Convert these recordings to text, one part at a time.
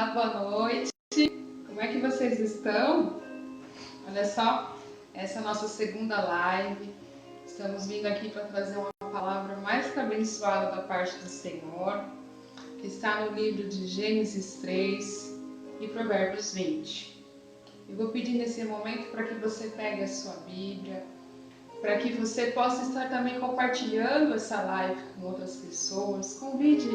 Olá, boa noite. Como é que vocês estão? Olha só, essa é a nossa segunda live. Estamos vindo aqui para trazer uma palavra mais que abençoada da parte do Senhor, que está no livro de Gênesis 3 e Provérbios 20. Eu vou pedir nesse momento para que você pegue a sua Bíblia, para que você possa estar também compartilhando essa live com outras pessoas. Convide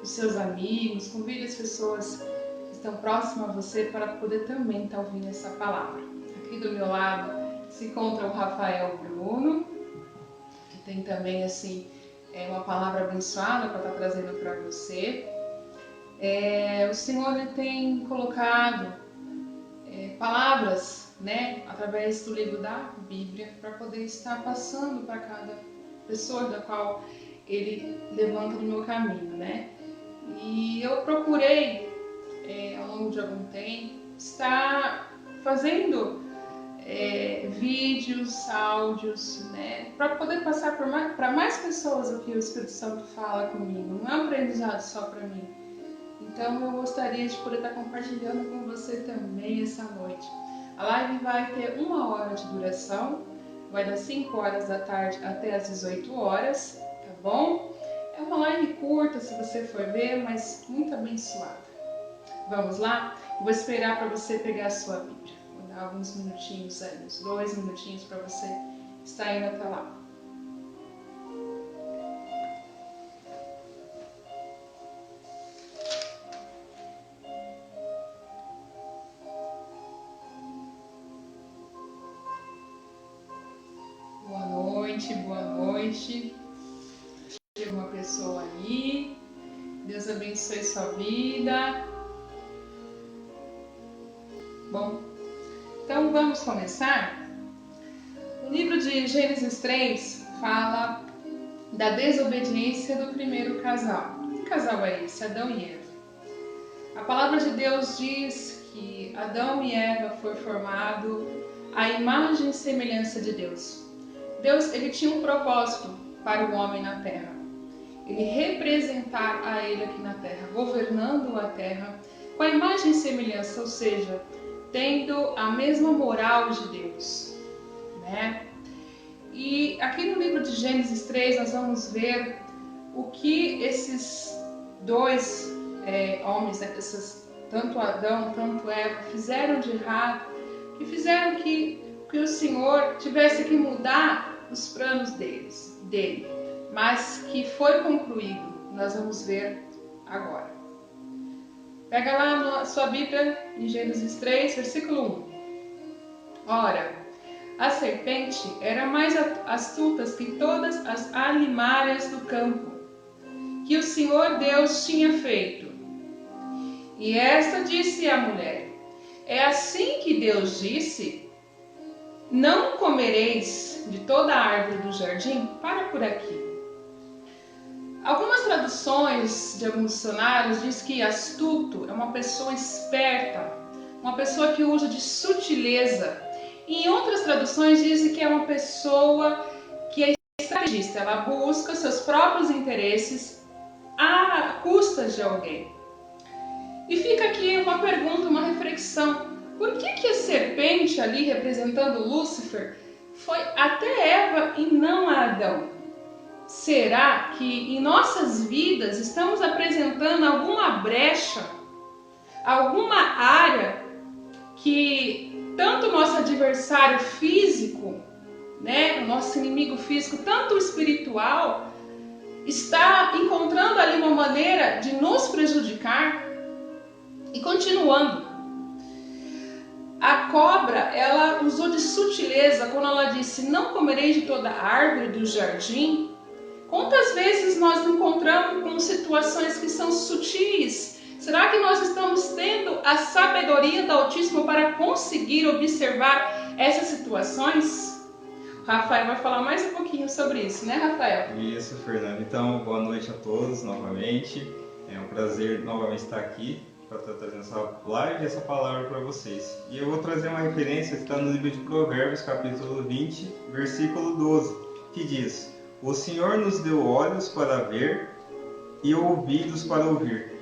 os seus amigos, convide as pessoas que estão próximas a você para poder também estar ouvindo essa palavra. Aqui do meu lado se encontra o Rafael Bruno, que tem também uma palavra abençoada para estar trazendo para você. O Senhor ele tem colocado palavras, através do livro da Bíblia, para poder estar passando para cada pessoa da qual ele levanta no meu caminho, E eu procurei, ao longo de algum tempo, estar fazendo vídeos, áudios, para poder passar para mais pessoas o que o Espírito Santo fala comigo. Não é um aprendizado só para mim. Então eu gostaria de poder estar compartilhando com você também essa noite. A live vai ter 1 hora de duração, vai das 5 horas da tarde até as 18 horas, tá bom? É uma live curta, se você for ver, mas muito abençoada. Vamos lá? Vou esperar para você pegar a sua Bíblia. Vou dar alguns minutinhos aí, uns 2 minutinhos para você estar indo até lá. Boa noite. Chega uma pessoa aí. Deus abençoe sua vida. Bom, então vamos começar. O livro de Gênesis 3 fala da desobediência do primeiro casal. Que casal é esse? Adão e Eva. A palavra de Deus diz que Adão e Eva foram formados à imagem e semelhança de Deus. Deus ele tinha um propósito para o homem na terra. Ele representar a ele aqui na terra, governando a terra com a imagem e semelhança, ou seja, tendo a mesma moral de Deus. E aqui no livro de Gênesis 3 nós vamos ver o que esses dois homens, tanto Adão quanto Eva, fizeram de errado, que fizeram que o Senhor tivesse que mudar os planos dele, mas que foi concluído. Nós vamos ver agora. Pega lá na sua Bíblia, em Gênesis 3, versículo 1. Ora, a serpente era mais astuta que todas as alimárias do campo, que o Senhor Deus tinha feito. E esta disse à mulher: é assim que Deus disse: não comereis de toda a árvore do jardim? Para por aqui. Algumas traduções de alguns dicionários diz que astuto é uma pessoa esperta, uma pessoa que usa de sutileza. E em outras traduções dizem que é uma pessoa que é estrategista, ela busca seus próprios interesses à custa de alguém. E fica aqui uma pergunta, uma reflexão. Por que a serpente ali, representando Lúcifer, foi até Eva e não a Adão? Será que em nossas vidas estamos apresentando alguma brecha, alguma área que tanto o nosso adversário físico, o nosso inimigo físico, tanto o espiritual, está encontrando ali uma maneira de nos prejudicar? E continuando. A cobra, ela usou de sutileza quando ela disse: não comereis de toda a árvore do jardim. Quantas vezes nós nos encontramos com situações que são sutis? Será que nós estamos tendo a sabedoria do Altíssimo para conseguir observar essas situações? O Rafael vai falar mais um pouquinho sobre isso, né, Rafael? Isso, Fernanda. Então, boa noite a todos novamente. É um prazer novamente estar aqui para estar trazendo essa live e essa palavra para vocês. E eu vou trazer uma referência que está no livro de Provérbios, capítulo 20, versículo 12, que diz: o Senhor nos deu olhos para ver e ouvidos para ouvir.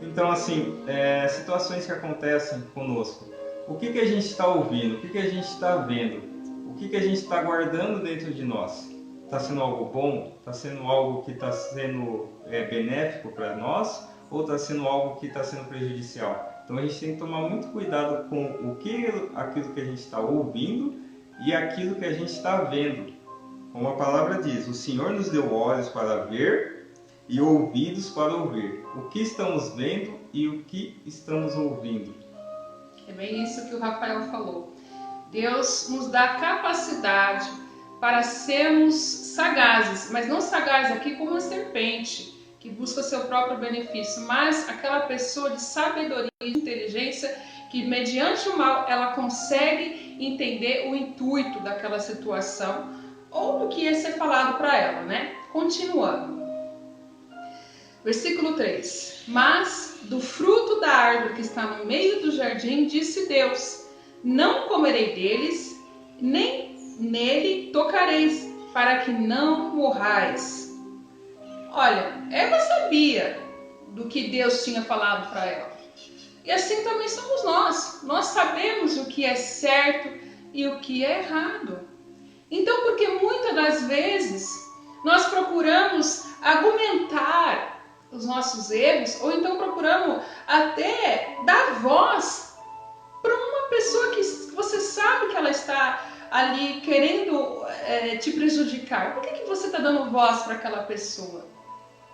Então, assim, situações que acontecem conosco, o que a gente está ouvindo, o que a gente está vendo, o que a gente está guardando dentro de nós? Está sendo algo bom? Está sendo algo que está sendo benéfico para nós? Ou está sendo algo que está sendo prejudicial? Então a gente tem que tomar muito cuidado com aquilo que a gente está ouvindo e aquilo que a gente está vendo. Como a palavra diz, o Senhor nos deu olhos para ver e ouvidos para ouvir. O que estamos vendo e o que estamos ouvindo. É bem isso que o Rafael falou. Deus nos dá capacidade para sermos sagazes, mas não sagazes aqui como uma serpente, que busca seu próprio benefício, mas aquela pessoa de sabedoria e inteligência que, mediante o mal, ela consegue entender o intuito daquela situação ou do que ia ser falado para ela, né? Continuando. Versículo 3. Mas do fruto da árvore que está no meio do jardim, disse Deus: não comerei deles, nem nele tocareis, para que não morrais. Olha, Eva sabia do que Deus tinha falado para ela. E assim também somos nós. Nós sabemos o que é certo e o que é errado. Então, porque muitas das vezes nós procuramos argumentar os nossos erros, ou então procuramos até dar voz para uma pessoa que você sabe que ela está ali querendo te prejudicar. Por que você está dando voz para aquela pessoa?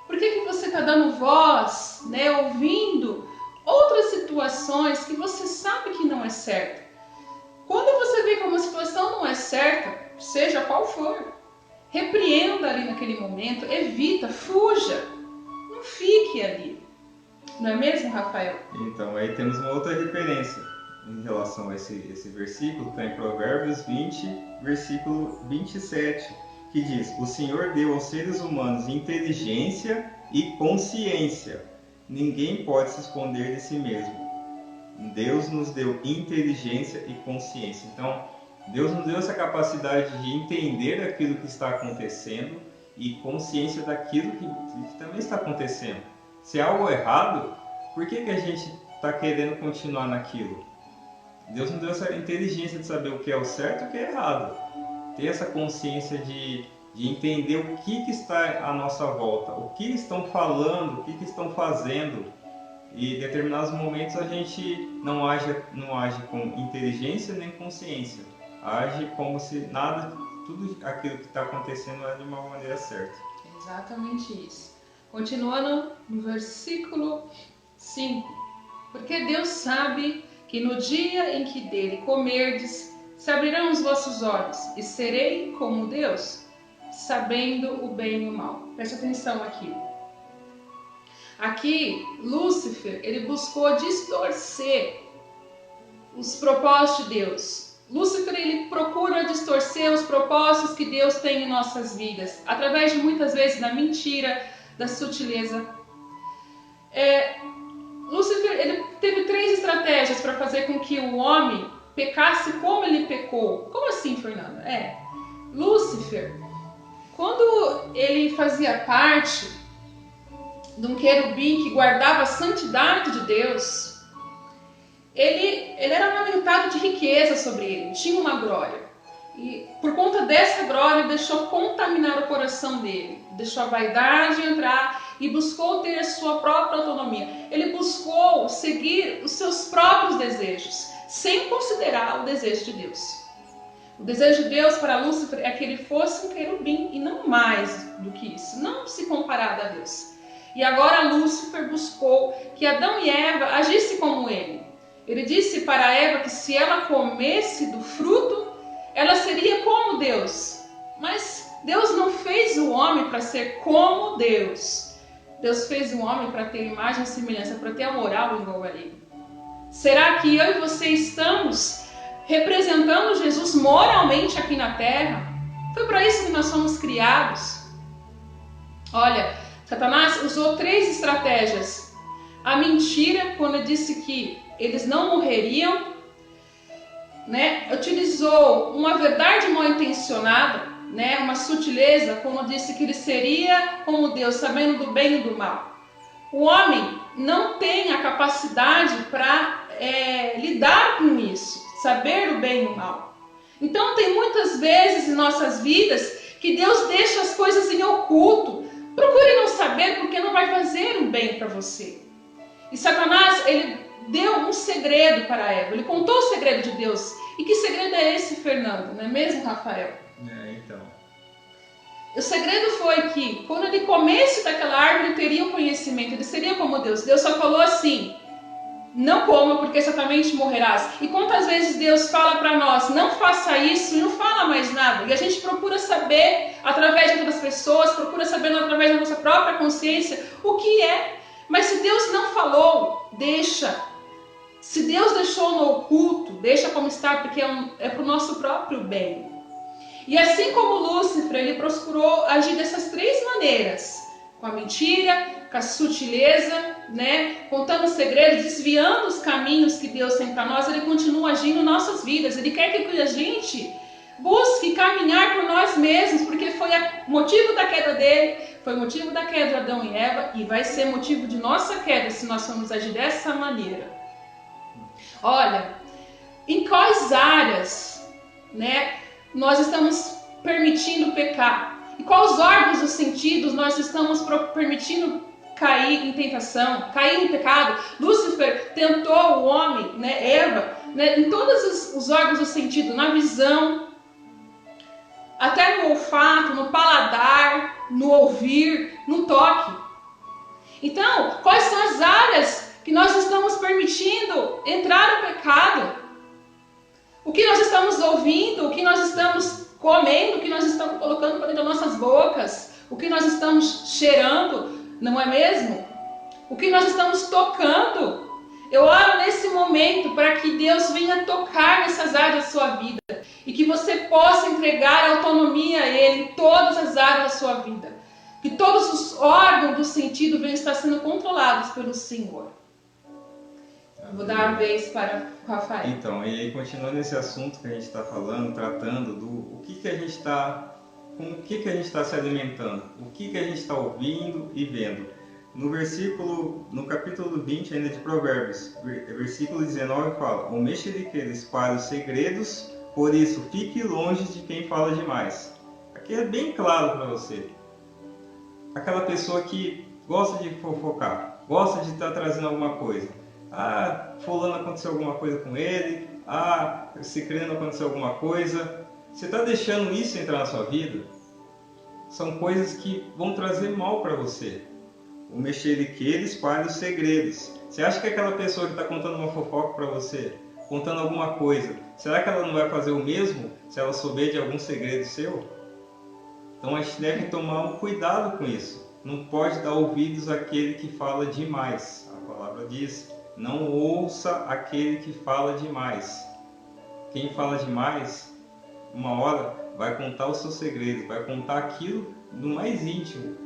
Por que você está dando voz, né, ouvindo outras situações que você sabe que não é certa? Quando você vê que uma situação não é certa, seja qual for, repreenda ali naquele momento, evita, fuja, não fique ali. Não é mesmo, Rafael? Então, aí temos uma outra referência em relação a esse versículo, que está em Provérbios 20, versículo 27, que diz: o Senhor deu aos seres humanos inteligência e consciência. Ninguém pode se esconder de si mesmo. Deus nos deu inteligência e consciência. Então, Deus nos deu essa capacidade de entender aquilo que está acontecendo e consciência daquilo que também está acontecendo. Se é algo errado, por que a gente está querendo continuar naquilo? Deus nos deu essa inteligência de saber o que é o certo e o que é errado. Ter essa consciência de entender o que está à nossa volta, o que estão falando, o que estão fazendo. E em determinados momentos a gente não age com inteligência nem consciência. Age como se nada, tudo aquilo que está acontecendo é de uma maneira certa. Exatamente isso. Continuando no versículo 5. Porque Deus sabe que no dia em que dele comerdes, se abrirão os vossos olhos, e serei como Deus, sabendo o bem e o mal. Preste atenção aqui. Aqui, Lúcifer, ele buscou distorcer os propósitos de Deus. Lúcifer, ele procura distorcer os propósitos que Deus tem em nossas vidas, através de muitas vezes da mentira, da sutileza. Lúcifer, ele teve 3 estratégias para fazer com que o homem pecasse como ele pecou. Como assim, Fernanda? Lúcifer, quando ele fazia parte de um querubim que guardava a santidade de Deus, ele era aumentado de riqueza sobre ele, tinha uma glória. E por conta dessa glória, ele deixou contaminar o coração dele, deixou a vaidade entrar e buscou ter a sua própria autonomia. Ele buscou seguir os seus próprios desejos, sem considerar o desejo de Deus. O desejo de Deus para Lúcifer é que ele fosse um querubim e não mais do que isso, não se comparado a Deus. E agora Lúcifer buscou que Adão e Eva agissem como ele. Ele disse para Eva que se ela comesse do fruto, ela seria como Deus. Mas Deus não fez o homem para ser como Deus. Deus fez o homem para ter imagem e semelhança, para ter a moral igual a ele. Será que eu e você estamos representando Jesus moralmente aqui na Terra? Foi para isso que nós fomos criados. Olha, Satanás usou 3 estratégias. A mentira, quando ele disse que eles não morreriam, né? Utilizou uma verdade mal intencionada, né? Uma sutileza, quando disse que ele seria como Deus, sabendo do bem e do mal. o homem não tem a capacidade para lidar com isso, saber o bem e o mal. Então tem muitas vezes em nossas vidas que Deus deixa as coisas em oculto. Procure não saber, porque não vai fazer um bem para você. E Satanás, ele deu um segredo para Eva. Ele contou o segredo de Deus. E que segredo é esse, Fernando? Não é mesmo, Rafael? Então. O segredo foi que, quando ele comesse daquela árvore, ele teria o conhecimento. Ele seria como Deus. Deus só falou assim: não coma, porque certamente morrerás. E quantas vezes Deus fala para nós: não faça isso, e não fala mais nada. E a gente procura saber, através de outras pessoas, procura saber através da nossa própria consciência, o que é. Mas se Deus não falou, deixa. Se Deus deixou no oculto, deixa como está, porque é para o nosso próprio bem. E assim como Lúcifer, ele procurou agir dessas três maneiras: com a mentira, com a sutileza, contando segredos, desviando os caminhos que Deus tem para nós. Ele continua agindo em nossas vidas. Ele quer que a gente busque caminhar por nós mesmos, porque foi motivo da queda dele, foi motivo da queda de Adão e Eva, e vai ser motivo de nossa queda se nós formos agir dessa maneira. Olha, em quais áreas nós estamos permitindo pecar? E quais órgãos dos sentidos nós estamos permitindo cair em tentação, cair em pecado? Lúcifer tentou o homem, Eva, em todos os órgãos do sentido, na visão, até no olfato, no paladar, no ouvir, no toque. Então, quais são as áreas que nós estamos permitindo entrar no pecado? O que nós estamos ouvindo, o que nós estamos comendo, o que nós estamos colocando para dentro das nossas bocas, o que nós estamos cheirando, não é mesmo? O que nós estamos tocando. Eu oro nesse momento para que Deus venha tocar nessas áreas da sua vida e que você possa entregar autonomia a Ele em todas as áreas da sua vida. Que todos os órgãos do sentido venham estar sendo controlados pelo Senhor. Vou dar a vez para o Rafael. Então, e aí continuando esse assunto que a gente está falando, tratando do o que a gente está, com o que a gente está se alimentando, o que a gente está ouvindo e vendo. No capítulo 20 ainda de Provérbios, versículo 19 fala: o mexeriqueiro espalha os segredos, por isso fique longe de quem fala demais. Aqui é bem claro para você. Aquela pessoa que gosta de fofocar, gosta de estar trazendo alguma coisa. Ah, fulano aconteceu alguma coisa com ele. Ah, ciclano aconteceu alguma coisa. Você está deixando isso entrar na sua vida? São coisas que vão trazer mal para você. O mexeriqueiro espalha os segredos. Você acha que aquela pessoa que está contando uma fofoca para você, contando alguma coisa, será que ela não vai fazer o mesmo se ela souber de algum segredo seu? Então a gente deve tomar um cuidado com isso. Não pode dar ouvidos àquele que fala demais. A palavra diz: não ouça aquele que fala demais. Quem fala demais, uma hora vai contar os seus segredos, vai contar aquilo do mais íntimo.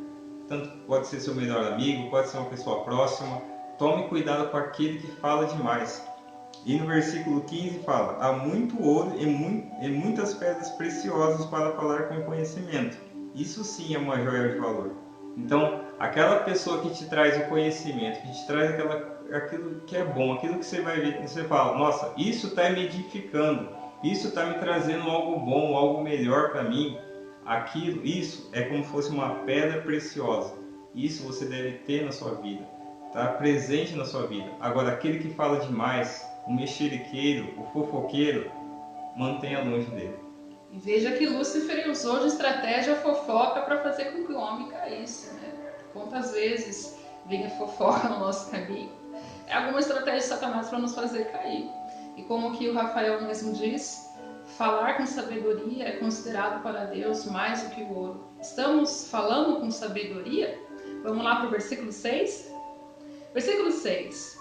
Tanto pode ser seu melhor amigo, pode ser uma pessoa próxima. Tome cuidado com aquele que fala demais. E no versículo 15 fala: há muito ouro e muitas pedras preciosas para falar com conhecimento. Isso sim é uma joia de valor. Então, aquela pessoa que te traz o conhecimento, que te traz aquilo que é bom, aquilo que você vai ver, que você fala: nossa, isso está me edificando, isso está me trazendo algo bom, algo melhor para mim. Isso é como se fosse uma pedra preciosa. Isso você deve ter na sua vida, está presente na sua vida. Agora, aquele que fala demais, o mexeriqueiro, o fofoqueiro, mantenha longe dele. E veja que Lúcifer usou de estratégia fofoca para fazer com que o homem caísse, Quantas vezes vem a fofoca no nosso caminho? É alguma estratégia de Satanás para nos fazer cair. E como que o Rafael mesmo diz, falar com sabedoria é considerado para Deus mais do que o ouro. Estamos falando com sabedoria? Vamos lá para o versículo 6? Versículo 6.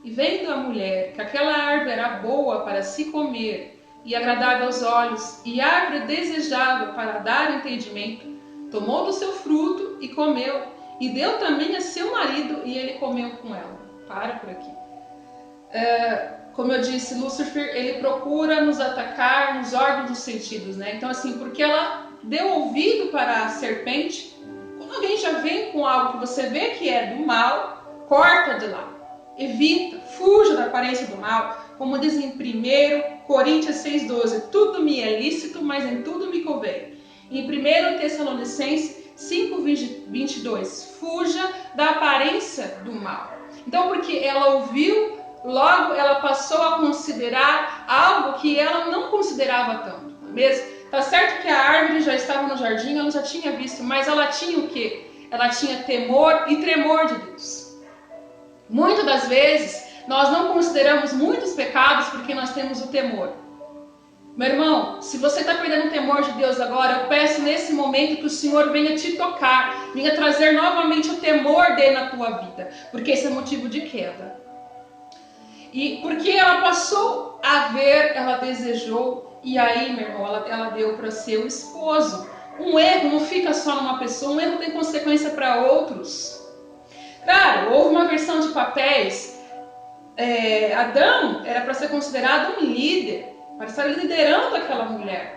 E vendo a mulher que aquela árvore era boa para se comer, e agradável aos olhos, e árvore desejável para dar entendimento, tomou do seu fruto e comeu, e deu também a seu marido, e ele comeu com ela. Para por aqui. Como eu disse, Lúcifer, ele procura nos atacar nos órgãos dos sentidos, Então assim, porque ela deu ouvido para a serpente, quando alguém já vem com algo que você vê que é do mal, corta de lá, evita, fuja da aparência do mal, como diz em 1 Coríntios 6,12, tudo me é lícito, mas em tudo me convém. Em 1 Tessalonicenses 5,22, fuja da aparência do mal. Então, porque ela ouviu, logo ela passou a considerar algo que ela não considerava tanto, não é mesmo? Tá certo que a árvore já estava no jardim, ela já tinha visto, mas ela tinha o quê? Ela tinha temor e tremor de Deus. Muitas das vezes, nós não consideramos muitos pecados porque nós temos o temor. Meu irmão, se você está perdendo o temor de Deus agora, eu peço nesse momento que o Senhor venha te tocar, venha trazer novamente o temor dele na tua vida, porque esse é motivo de queda. E porque ela passou a ver, ela desejou, e aí, meu irmão, ela deu para seu esposo. Um erro não fica só numa pessoa, um erro tem consequência para outros. Claro, houve uma versão de papéis. Adão era para ser considerado um líder, para estar liderando aquela mulher.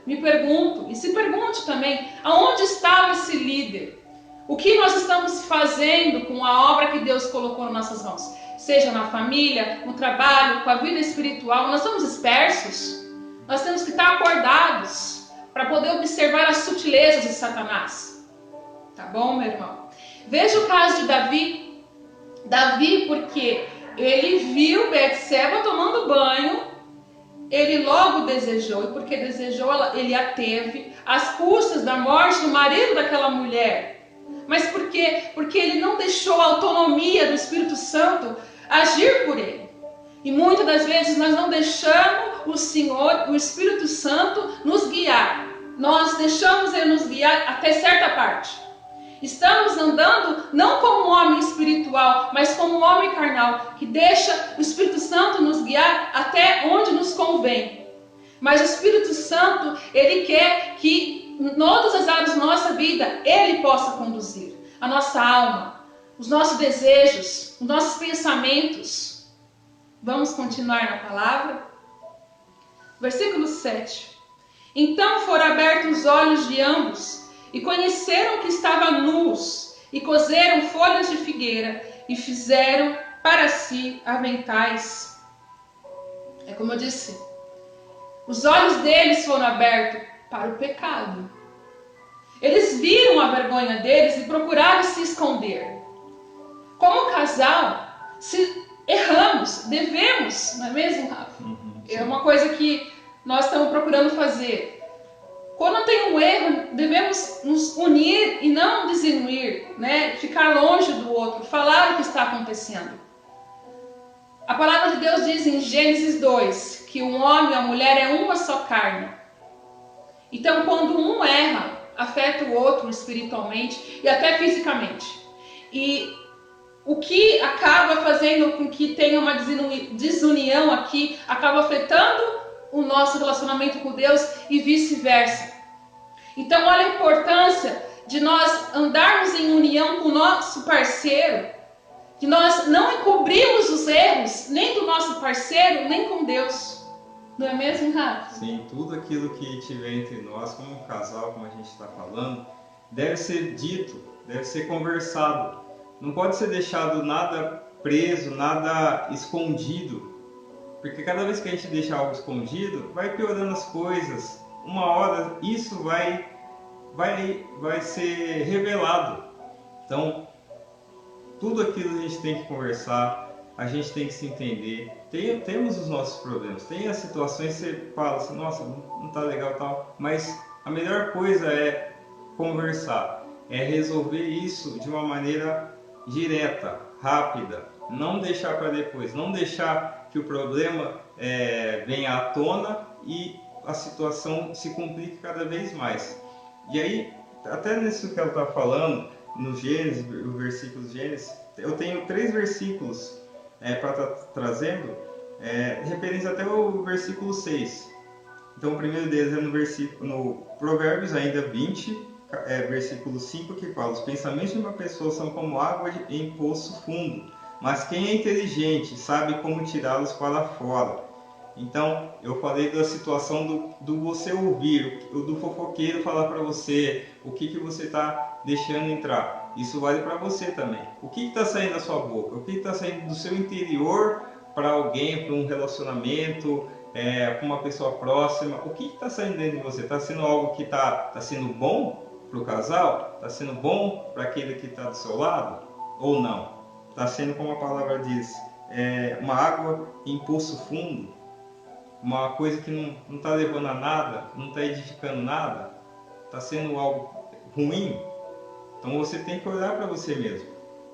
Me pergunto, e se pergunte também, aonde estava esse líder? O que nós estamos fazendo com a obra que Deus colocou nas nossas mãos? Seja na família, no trabalho, com a vida espiritual, nós estamos dispersos. Nós temos que estar acordados para poder observar as sutilezas de Satanás. Tá bom, meu irmão? Veja o caso de Davi. Davi, porque ele viu Betseba tomando banho, ele logo desejou, e porque desejou, ele a teve, às custas da morte do marido daquela mulher. Mas por quê? Porque ele não deixou a autonomia do Espírito Santo agir por ele. E muitas das vezes nós não deixamos o Senhor, o Espírito Santo, nos guiar. Nós deixamos ele nos guiar até certa parte. Estamos andando não como um homem espiritual, mas como um homem carnal, que deixa o Espírito Santo nos guiar até onde nos convém. Mas o Espírito Santo, ele quer que em todas as áreas da nossa vida, ele possa conduzir a nossa alma, os nossos desejos, os nossos pensamentos. Vamos continuar na palavra? Versículo 7. Então foram abertos os olhos de ambos, e conheceram que estavam nus, e coseram folhas de figueira, e fizeram para si aventais. É como eu disse, os olhos deles foram abertos para o pecado. Eles viram a vergonha deles e procuraram se esconder. Como casal, se erramos, devemos, não é mesmo, Rafa? É uma coisa que nós estamos procurando fazer. Quando tem um erro, devemos nos unir e não desunir, né? Ficar longe do outro, falar o que está acontecendo. A palavra de Deus diz em Gênesis 2 que o homem e a mulher é uma só carne. Então, quando um erra, afeta o outro espiritualmente e até fisicamente. E o que acaba fazendo com que tenha uma desunião aqui, acaba afetando o nosso relacionamento com Deus e vice-versa. Então, olha a importância de nós andarmos em união com o nosso parceiro, de nós não encobrirmos os erros nem do nosso parceiro, nem com Deus. Não é mesmo, Rafa? Sim, tudo aquilo que tiver entre nós, como um casal, como a gente está falando, deve ser dito, deve ser conversado. Não pode ser deixado nada preso, nada escondido. Porque cada vez que a gente deixa algo escondido, vai piorando as coisas. Uma hora isso vai ser revelado. Então, tudo aquilo a gente tem que conversar, a gente tem que se entender. Temos os nossos problemas, tem as situações que você fala assim, nossa, não tá legal e tal, mas a melhor coisa é conversar, é resolver isso de uma maneira direta, rápida, não deixar para depois, não deixar que o problema venha à tona e a situação se complique cada vez mais. E aí, até nisso que ela está falando, no Gênesis, o versículo de Gênesis, eu tenho 3 versículos para estar trazendo, referência até o versículo 6. Então o primeiro deles é no Provérbios ainda 20, versículo 5, que fala: os pensamentos de uma pessoa são como água em poço fundo, mas quem é inteligente sabe como tirá-los para fora. Então eu falei da situação do você ouvir, do fofoqueiro falar para você o que você está deixando entrar. Isso vale para você também. O que está saindo da sua boca? O que está saindo do seu interior para alguém, para um relacionamento, para uma pessoa próxima? O que está saindo dentro de você? Está sendo algo que está sendo bom para o casal? Está sendo bom para aquele que está do seu lado? Ou não? Está sendo, como a palavra diz, uma água em poço fundo? Uma coisa que não está levando a nada? Não está edificando nada? Está sendo algo ruim? Então você tem que olhar para você mesmo.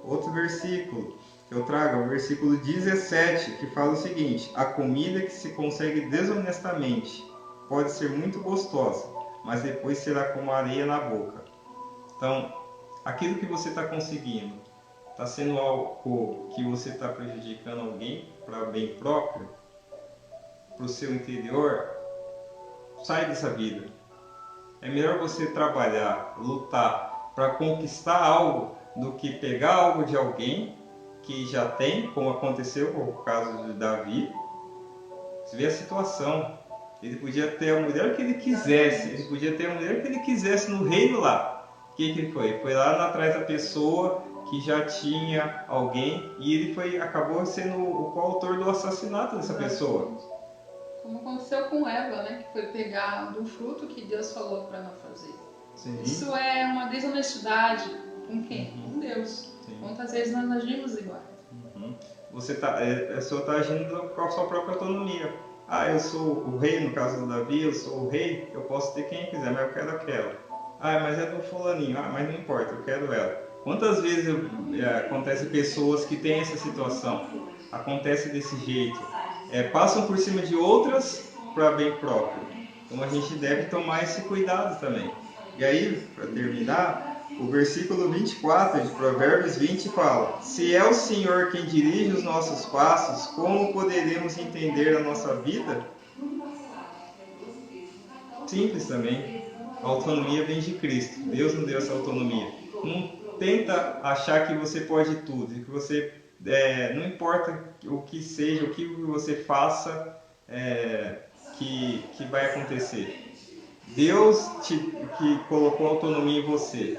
Outro versículo que eu trago é o versículo 17, que fala o seguinte: a comida que se consegue desonestamente pode ser muito gostosa, mas depois será como areia na boca. Então, aquilo que você está conseguindo está sendo algo que você está prejudicando alguém para bem próprio, para o seu interior. Sai dessa vida. É melhor você trabalhar, lutar para conquistar algo do que pegar algo de alguém que já tem, como aconteceu com o caso de Davi. Você vê a situação. Ele podia ter a mulher que ele quisesse, ele podia ter a mulher que ele quisesse no reino lá. O que ele foi? Foi lá atrás da pessoa que já tinha alguém e ele acabou sendo o coautor do assassinato dessa pessoa. Como aconteceu com Eva, né? Que foi pegar do fruto que Deus falou para não fazer. Sim. Isso é uma desonestidade com quem? Com Deus. Sim. Quantas vezes nós agimos igual? A pessoa está agindo com a sua própria autonomia. Eu sou o rei, no caso do Davi, eu sou o rei, eu posso ter quem quiser, mas eu quero aquela. Mas é do fulaninho, mas não importa, eu quero ela. Quantas vezes acontece pessoas que têm essa situação? Acontece desse jeito. Passam por cima de outras para bem próprio. Então a gente deve tomar esse cuidado também. E aí, para terminar, o versículo 24 de Provérbios 20 fala: se é o Senhor quem dirige os nossos passos, como poderemos entender a nossa vida? Simples também. A autonomia vem de Cristo. Deus nos deu essa autonomia. Não tenta achar que você pode tudo, que você não importa o que seja, o que você faça, que vai acontecer. Deus que colocou autonomia em você.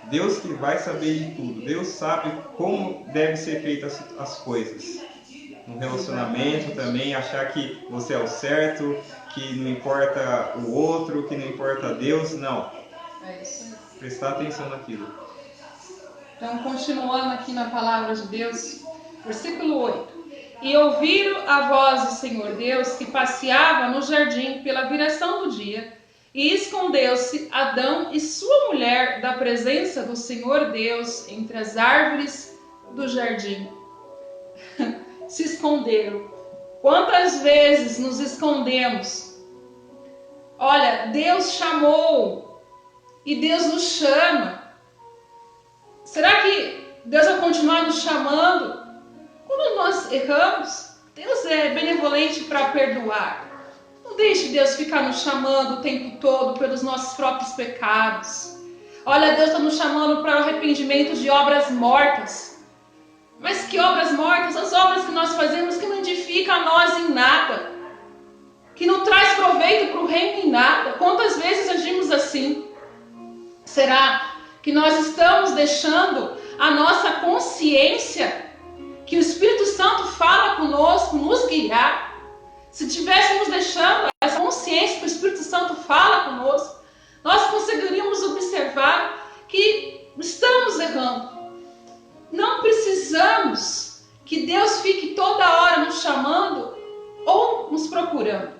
Deus que vai saber de tudo. Deus sabe como deve ser feitas as coisas. No relacionamento também, achar que você é o certo, que não importa o outro, que não importa Deus. Não. É isso. Prestar atenção naquilo. Então, continuando aqui na palavra de Deus, versículo 8. E ouviram a voz do Senhor Deus que passeava no jardim pela viração do dia, e escondeu-se Adão e sua mulher da presença do Senhor Deus entre as árvores do jardim. Se esconderam. Quantas vezes nos escondemos? Olha, Deus chamou e Deus nos chama. Será que Deus vai continuar nos chamando? Quando nós erramos, Deus é benevolente para perdoar. Não deixe Deus ficar nos chamando o tempo todo pelos nossos próprios pecados. Olha, Deus está nos chamando para o arrependimento de obras mortas. Mas que obras mortas? As obras que nós fazemos que não edificam a nós em nada. Que não traz proveito para o reino em nada. Quantas vezes agimos assim? Será que nós estamos deixando a nossa consciência, que o Espírito Santo fala conosco, nos guiar? Se tivéssemos deixando essa consciência que o Espírito Santo fala conosco, nós conseguiríamos observar que estamos errando. Não precisamos que Deus fique toda hora nos chamando ou nos procurando.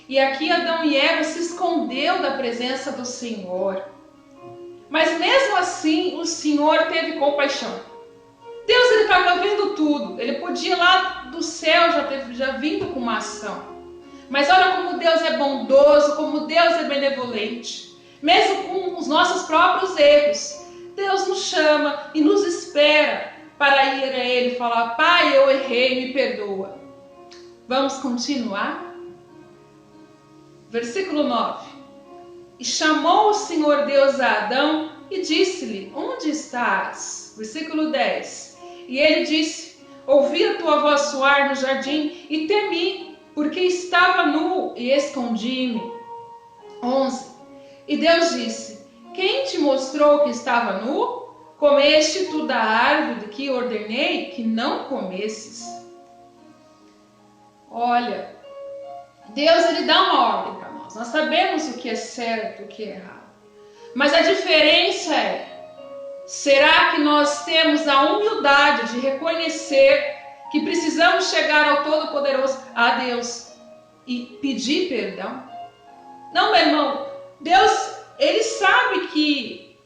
E aqui Adão e Eva se escondeu da presença do Senhor. Mas mesmo assim, o Senhor teve compaixão. Deus estava vendo tudo. Ele podia lá do céu já vindo com uma ação. Mas olha como Deus é bondoso, como Deus é benevolente. Mesmo com os nossos próprios erros, Deus nos chama e nos espera para ir a Ele e falar: Pai, eu errei, me perdoa. Vamos continuar? Versículo 9. E chamou o Senhor Deus a Adão e disse-lhe: onde estás? Versículo 10. E ele disse: ouvi a tua voz soar no jardim e temi, porque estava nu e escondi-me. 11. E Deus disse: quem te mostrou que estava nu? comeste tu da árvore que ordenei que não comesses? Olha, Deus ele dá uma ordem para nós. Nós sabemos o que é certo e o que é errado. Mas a diferença é, será que nós temos a humildade de reconhecer que precisamos chegar ao Todo-Poderoso, a Deus, e pedir perdão? Não, meu irmão, Deus, ele sabe que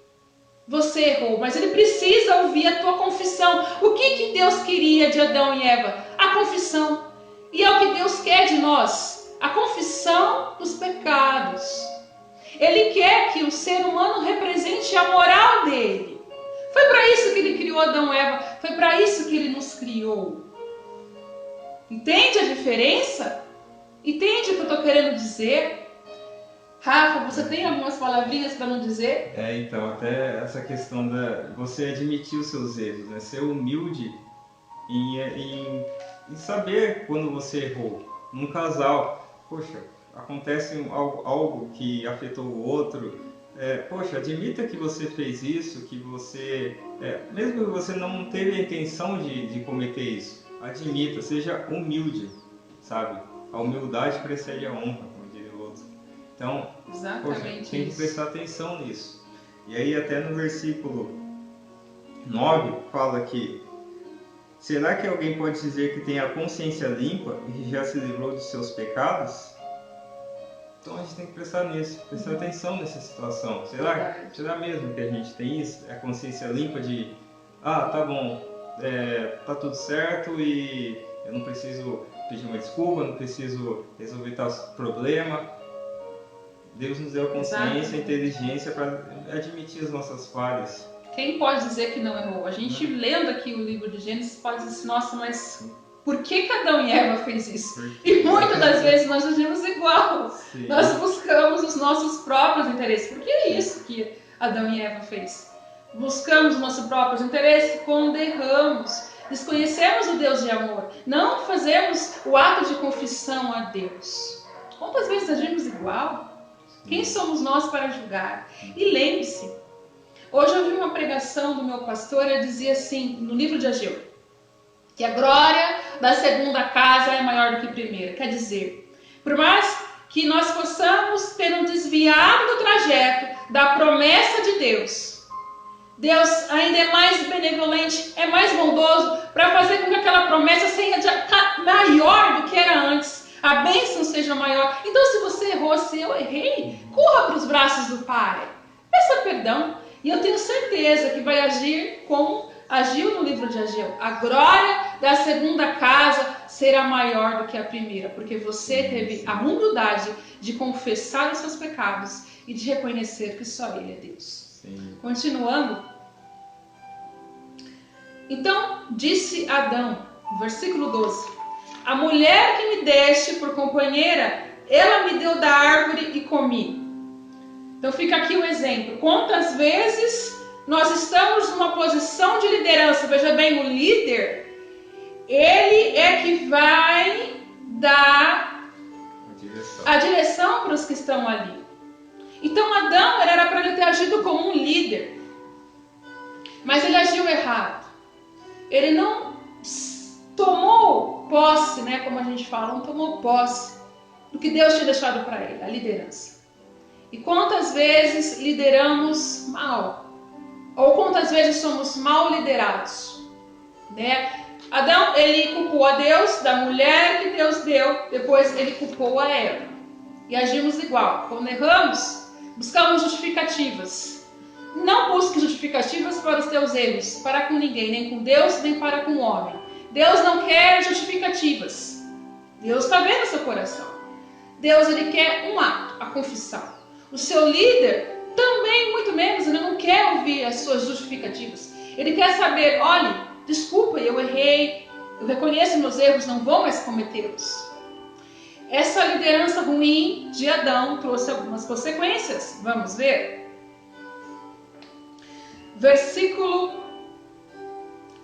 você errou, mas ele precisa ouvir a tua confissão. O que Deus queria de Adão e Eva? A confissão. E é o que Deus quer de nós, a confissão dos pecados. Ele quer que o ser humano represente a moral dele. Foi para isso que ele criou Adão e Eva, foi para isso que ele nos criou. Entende a diferença? Entende o que eu estou querendo dizer? Rafa, você tem algumas palavrinhas para não dizer? Então, até essa questão da você admitir os seus erros, né? Ser humilde em saber quando você errou. Num casal, poxa, acontece algo que afetou o outro, poxa, admita que você fez isso, que você, mesmo que você não teve a intenção de cometer isso, admita, seja humilde, sabe? A humildade precede a honra, como diria o outro. Então, poxa, tem que prestar atenção nisso. E aí até no versículo 9 fala que será que alguém pode dizer que tem a consciência limpa e já se livrou dos seus pecados? Então a gente tem que prestar atenção nessa situação. Será mesmo que a gente tem isso? A consciência limpa de, tá bom, tá tudo certo e eu não preciso pedir uma desculpa, não preciso resolver tal problema. Deus nos deu a consciência, a inteligência para admitir as nossas falhas. Quem pode dizer que não errou? A gente lendo aqui o livro de Gênesis pode dizer, nossa, mas por que Adão e Eva fez isso? E muitas das vezes nós agimos igual. Sim. Nós buscamos os nossos próprios interesses. Porque é isso que Adão e Eva fez. Buscamos os nossos próprios interesses quando erramos. Desconhecemos o Deus de amor. Não fazemos o ato de confissão a Deus. Quantas vezes agimos igual? Sim. Quem somos nós para julgar? E lembre-se, hoje eu vi uma pregação do meu pastor, ele dizia assim, no livro de Ageu, que a glória da segunda casa é maior do que a primeira. Quer dizer, por mais que nós possamos ter um desviado do trajeto da promessa de Deus, Deus ainda é mais benevolente, é mais bondoso para fazer com que aquela promessa seja maior do que era antes. A bênção seja maior. Então se você errou, se eu errei, corra para os braços do Pai. Peça perdão. E eu tenho certeza que vai agir como agiu no livro de Ageu. A glória da segunda casa será maior do que a primeira, porque você teve a humildade de confessar os seus pecados e de reconhecer que só Ele é Deus. Sim. Continuando. Então disse Adão, versículo 12, a mulher que me deste por companheira, ela me deu da árvore e comi. Então fica aqui o exemplo. Quantas vezes nós estamos numa posição de liderança? Veja bem, o líder, ele é que vai dar a direção para os que estão ali. Então Adão era para ele ter agido como um líder. Mas ele agiu errado. Ele não tomou posse, né, como a gente fala, não tomou posse do que Deus tinha deixado para ele, a liderança. E quantas vezes lideramos mal? Ou quantas vezes somos mal liderados? Né? Adão, ele culpou a Deus da mulher que Deus deu, depois ele culpou a Eva. E agimos igual. Quando erramos, buscamos justificativas. Não busque justificativas para os teus erros, para com ninguém, nem com Deus, nem para com o homem. Deus não quer justificativas. Deus está vendo o seu coração. Deus, ele quer um ato, a confissão. O seu líder também, muito menos, ele não quer ouvir as suas justificativas. Ele quer saber, olha, desculpa, eu errei, eu reconheço meus erros, não vou mais cometê-los. Essa liderança ruim de Adão trouxe algumas consequências. Vamos ver? Versículo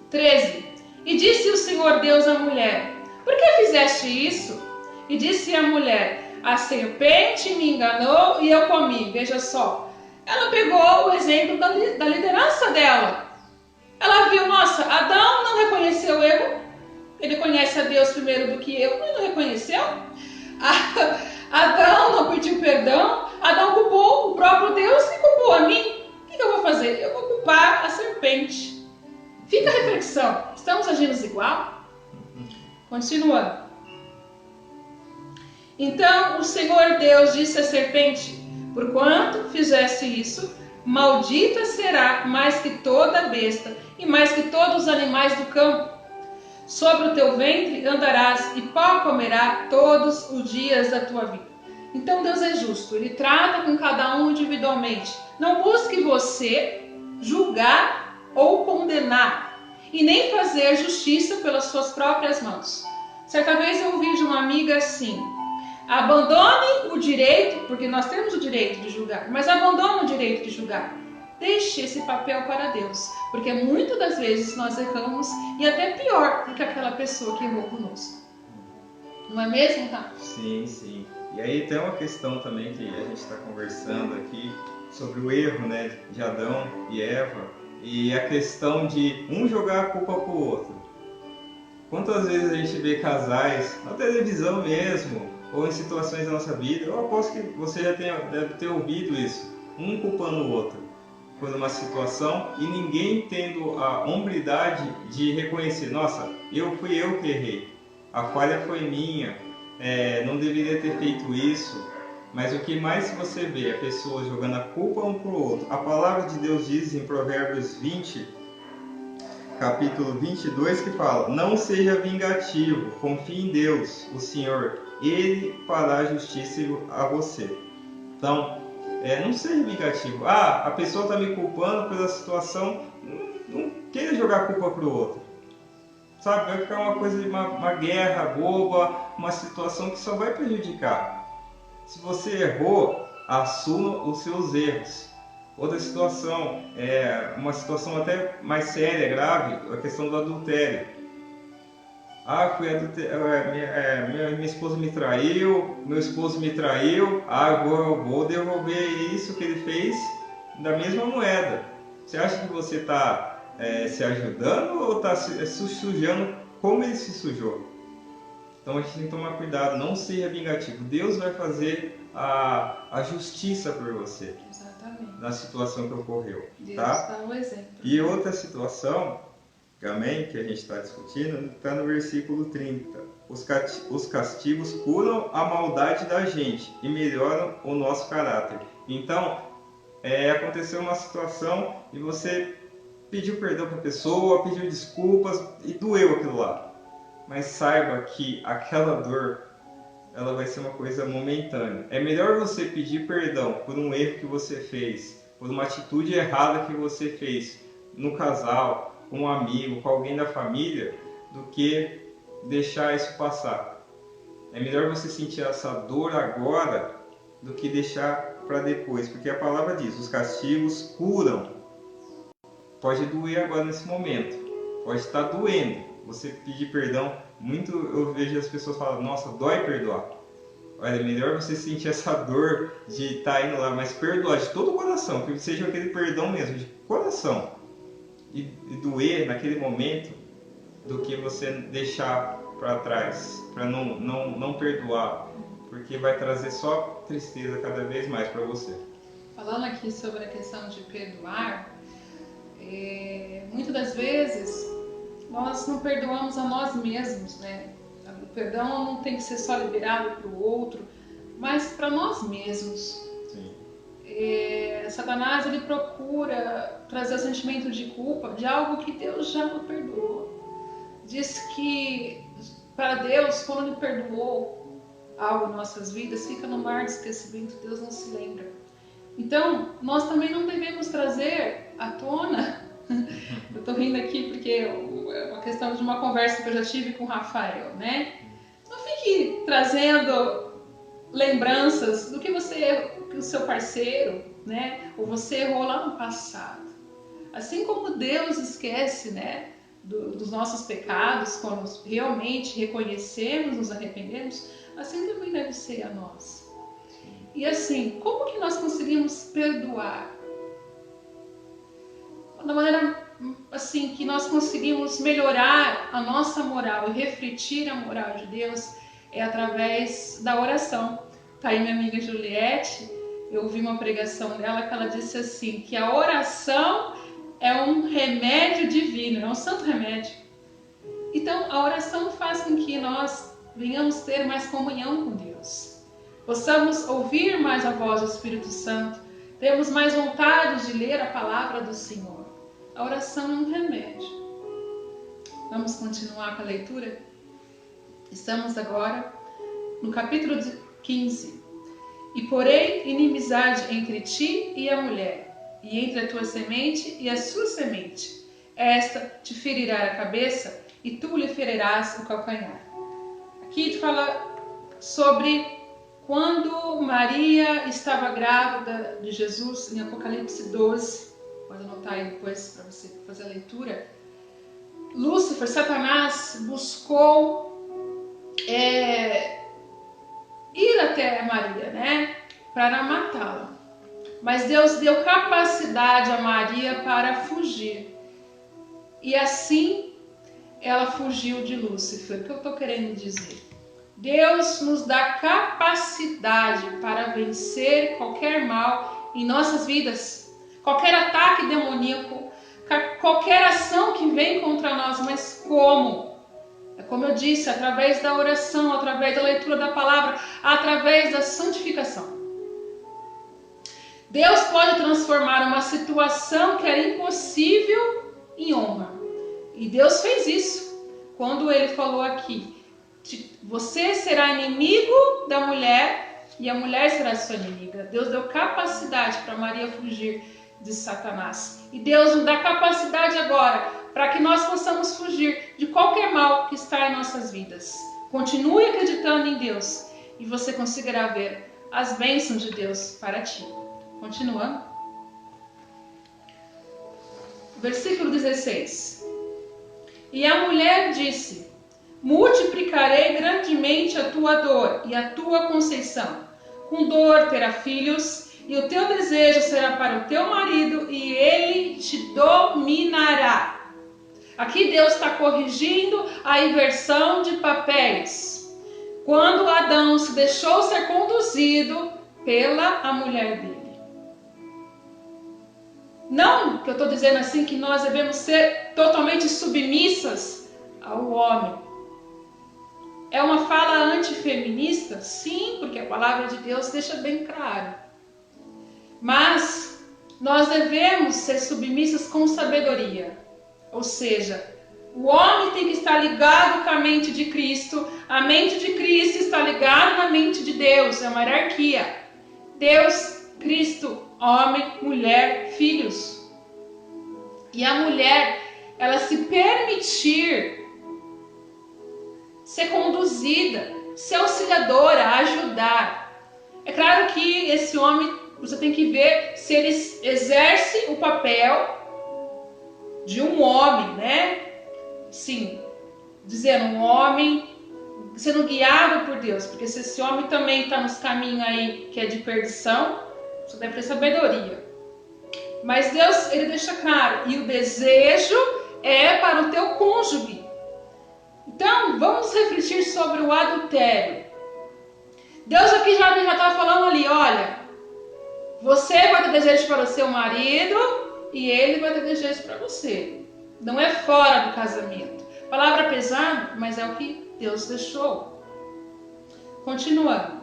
13. E disse o Senhor Deus à mulher, por que fizeste isso? E disse a mulher, a serpente me enganou e eu comi. Veja só, ela pegou o exemplo da liderança dela. Ela viu, nossa, Adão não reconheceu o erro. Ele conhece a Deus primeiro do que eu, mas não reconheceu. Adão não pediu perdão. Adão culpou o próprio Deus e culpou a mim. O que eu vou fazer? Eu vou culpar a serpente. Fica a reflexão. Estamos agindo igual? Continuando. Então o Senhor Deus disse à serpente: porquanto fizeste isso, maldita será mais que toda besta e mais que todos os animais do campo. Sobre o teu ventre andarás e pó comerá todos os dias da tua vida. Então Deus é justo, Ele trata com cada um individualmente. Não busque você julgar ou condenar, e nem fazer justiça pelas suas próprias mãos. Certa vez eu ouvi de uma amiga assim: abandone o direito, porque nós temos o direito de julgar, mas abandone o direito de julgar. Deixe esse papel para Deus, porque muitas das vezes nós erramos e até pior do que aquela pessoa que errou conosco. Não é mesmo, tá? Sim, sim. E aí tem uma questão também que a gente está conversando aqui sobre o erro, né, de Adão e Eva, e a questão de um jogar a culpa pro outro. Quantas vezes a gente vê casais, na televisão mesmo, ou em situações da nossa vida, eu aposto que você já deve ter ouvido isso, um culpando o outro por uma situação e ninguém tendo a hombridade de reconhecer: nossa, fui eu que errei, a falha foi minha, não deveria ter feito isso. Mas o que mais você vê é pessoas jogando a culpa um para o outro. A palavra de Deus diz em Provérbios 20, capítulo 22, que fala: não seja vingativo, confie em Deus, o Senhor, Ele fará justiça a você. Então, não seja vingativo. A pessoa está me culpando pela situação. Não queira jogar a culpa para o outro. Sabe, vai ficar uma coisa de uma guerra boba, uma situação que só vai prejudicar. Se você errou, assuma os seus erros. Outra situação, uma situação até mais séria, grave, a questão do adultério. Minha esposa me traiu, meu esposo me traiu, eu vou devolver isso que ele fez da mesma moeda. Você acha que você está se ajudando ou está se sujando como ele se sujou? Então a gente tem que tomar cuidado, não seja vingativo. Deus vai fazer a justiça por você. Exatamente. Na situação que ocorreu. Deus tá? dá o exemplo. E outra situação, também, que a gente está discutindo, está no versículo 30. Os castigos curam a maldade da gente e melhoram o nosso caráter. Então, aconteceu uma situação e você pediu perdão para a pessoa, pediu desculpas e doeu aquilo lá. Mas saiba que aquela dor, ela vai ser uma coisa momentânea. É melhor você pedir perdão por um erro que você fez, por uma atitude errada que você fez no casal, com um amigo, com alguém da família, do que deixar isso passar. É melhor você sentir essa dor agora do que deixar para depois, porque a palavra diz: os castigos curam. Pode doer agora nesse momento, pode estar doendo. Você pedir perdão, eu vejo as pessoas falando: nossa, dói perdoar. Olha, é melhor você sentir essa dor de estar indo lá, mas perdoar de todo o coração, que seja aquele perdão mesmo, de coração. E doer naquele momento, do que você deixar para trás, para não perdoar, porque vai trazer só tristeza cada vez mais para você. Falando aqui sobre a questão de perdoar, muitas das vezes nós não perdoamos a nós mesmos, né? O perdão não tem que ser só liberado para o outro, mas para nós mesmos. Sim. Satanás, ele procura trazer o sentimento de culpa de algo que Deus já não perdoou. Diz que para Deus, quando Ele perdoou algo em nossas vidas, fica no mar de esquecimento, Deus não se lembra. Então, nós também não devemos trazer à tona. Eu estou rindo aqui porque é uma questão de uma conversa que eu já tive com o Rafael, né? Não fique trazendo lembranças do que o seu parceiro, né? Ou você errou lá no passado. Assim como Deus esquece, né, dos nossos pecados, quando realmente reconhecemos, nos arrependemos, assim também deve ser a nós. E assim, como que nós conseguimos perdoar? Da maneira assim, que nós conseguimos melhorar a nossa moral e refletir a moral de Deus é através da oração. Tá aí minha amiga Juliette, eu ouvi uma pregação dela que ela disse assim, que a oração é um remédio divino, é um santo remédio. Então a oração faz com que nós venhamos ter mais comunhão com Deus, possamos ouvir mais a voz do Espírito Santo, temos mais vontade de ler a palavra do Senhor. A oração é um remédio. Vamos continuar com a leitura? Estamos agora no capítulo 15. E porém inimizade entre ti e a mulher, e entre a tua semente e a sua semente. Esta te ferirá a cabeça, e tu lhe ferirás o calcanhar. Aqui fala sobre quando Maria estava grávida de Jesus, em Apocalipse 12. Pode anotar aí depois para você fazer a leitura. Lúcifer, Satanás, buscou ir até Maria, né, para matá-la. Mas Deus deu capacidade a Maria para fugir. E assim ela fugiu de Lúcifer. O que eu estou querendo dizer? Deus nos dá capacidade para vencer qualquer mal em nossas vidas. Qualquer ataque demoníaco, qualquer ação que vem contra nós. Mas como? É como eu disse, através da oração, através da leitura da palavra, através da santificação. Deus pode transformar uma situação que era impossível em honra. E Deus fez isso quando Ele falou aqui: você será inimigo da mulher e a mulher será sua inimiga. Deus deu capacidade para Maria fugir de Satanás. E Deus nos dá capacidade agora para que nós possamos fugir de qualquer mal que está em nossas vidas. Continue acreditando em Deus e você conseguirá ver as bênçãos de Deus para ti. Continuando. Versículo 16. E a mulher disse: multiplicarei grandemente a tua dor e a tua conceição. Com dor terá filhos, e o teu desejo será para o teu marido, e ele te dominará. Aqui Deus está corrigindo a inversão de papéis. Quando Adão se deixou ser conduzido pela mulher dele. Não que eu estou dizendo assim que nós devemos ser totalmente submissas ao homem. É uma fala antifeminista? Sim, porque a palavra de Deus deixa bem claro. Mas nós devemos ser submissas com sabedoria. Ou seja, o homem tem que estar ligado com a mente de Cristo. A mente de Cristo está ligada na mente de Deus. É uma hierarquia. Deus, Cristo, homem, mulher, filhos. E a mulher, ela se permitir ser conduzida, ser auxiliadora, ajudar. É claro que esse homem, você tem que ver se ele exerce o papel de um homem, né? Sim, dizendo um homem sendo guiado por Deus, porque se esse homem também está nos caminhos aí que é de perdição, você deve ter sabedoria. Mas Deus, Ele deixa claro, e o desejo é para o teu cônjuge. Então, vamos refletir sobre o adultério. Deus aqui já está falando ali, olha, você vai ter desejo para o seu marido e ele vai ter desejo para você. Não é fora do casamento. Palavra pesada, mas é o que Deus deixou. Continuando.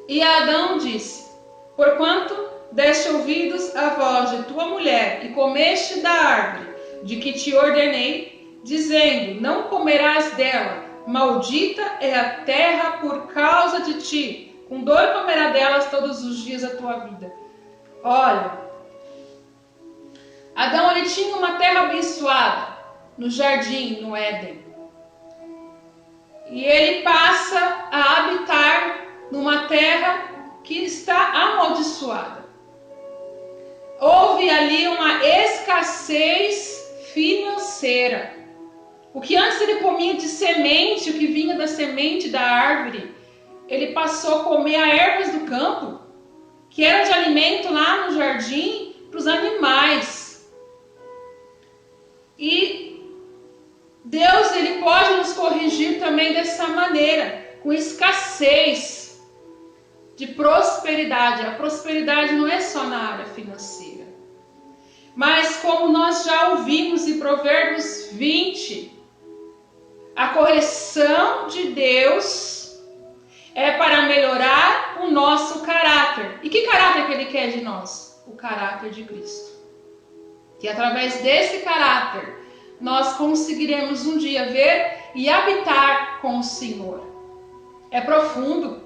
E Adão disse: porquanto deste ouvidos à voz de tua mulher e comeste da árvore de que te ordenei, dizendo: não comerás dela, maldita é a terra por causa de ti, com dor comerá delas todos os dias da tua vida. Olha, Adão, ele tinha uma terra abençoada no jardim, no Éden. E ele passa a habitar numa terra que está amaldiçoada. Houve ali uma escassez financeira. O que antes ele comia de semente, o que vinha da semente da árvore, ele passou a comer as ervas do campo, que eram de alimento lá no jardim, para os animais. E Deus, ele pode nos corrigir também dessa maneira, com escassez de prosperidade. A prosperidade não é só na área financeira. Mas como nós já ouvimos em Provérbios 20, a correção de Deus é para melhorar o nosso caráter. E que caráter que ele quer de nós? O caráter de Cristo. Que através desse caráter nós conseguiremos um dia ver e habitar com o Senhor. É profundo,